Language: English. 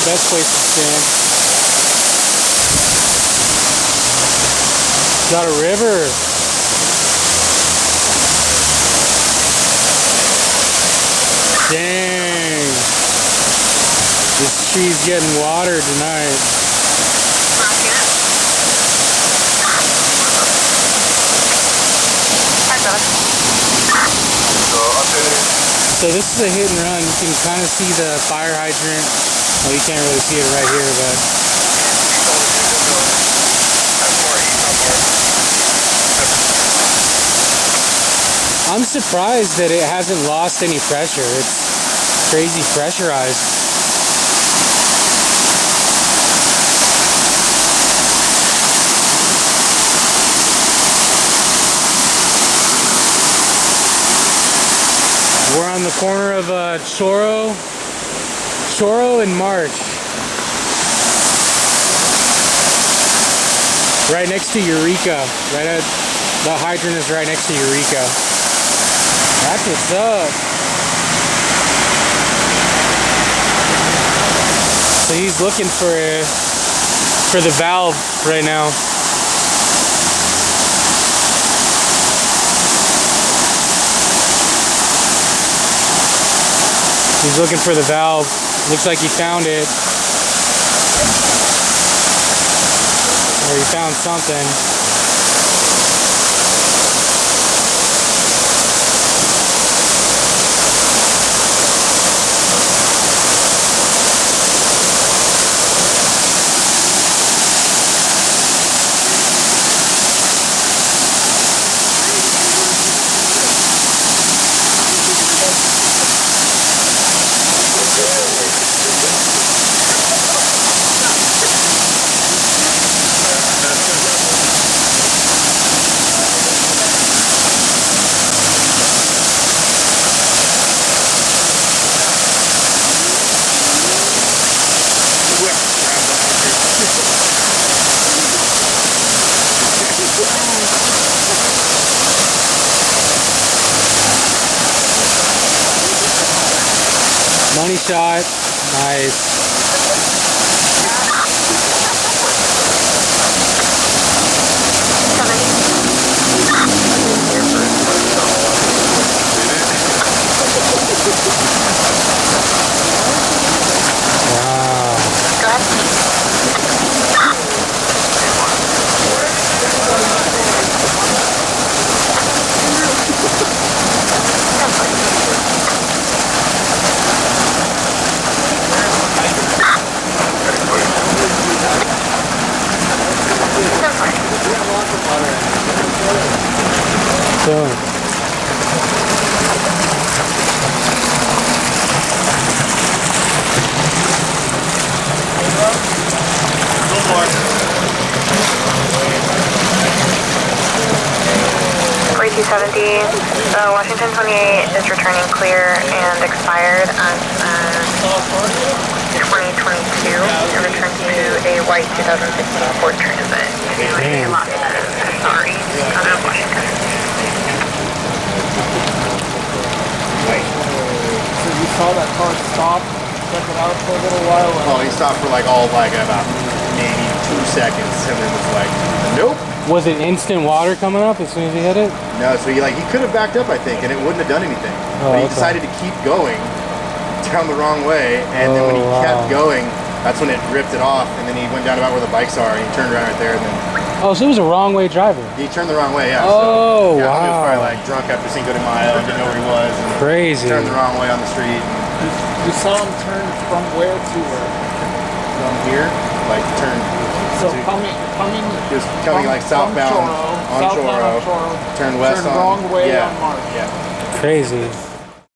best place to stand. Got a river. Dang. This tree's getting water tonight. So this is a hit and run. You can kind of see the fire hydrant. Well, you can't really see it right here, but I'm surprised that it hasn't lost any pressure. It's crazy pressurized. We're on the corner of Choro and March. Right next to Eureka. The hydrant is right next to Eureka. That's what's up. So he's looking for the valve right now. He's looking for the valve. Looks like he found it. Or he found something. Money shot. Nice. So. 4270, Washington 28 is returning clear and expired on 2022 and returned to a white 2016 Ford Transit. Sorry, out of Washington. So you saw that car stop, check it out for a little while? Oh, he stopped for about maybe 2 seconds and then was like, nope. Was it instant water coming up as soon as he hit it? No, so he could have backed up, I think, and it wouldn't have done anything. Oh, but he okay. decided to keep going down the wrong way, and then when he kept going, that's when it ripped it off, and then he went down about where the bikes are, and he turned around right there, and then... Oh, so he was a wrong way driver. He turned the wrong way, yeah. Oh, so, yeah, wow. He was probably drunk after Cinco de Mayo and didn't know where he was. And crazy. Turned the wrong way on the street. You saw him turn from where to where? From here, turn... So coming he was coming southbound on Choro, turned west on... wrong way yeah, on March. Yeah. Crazy.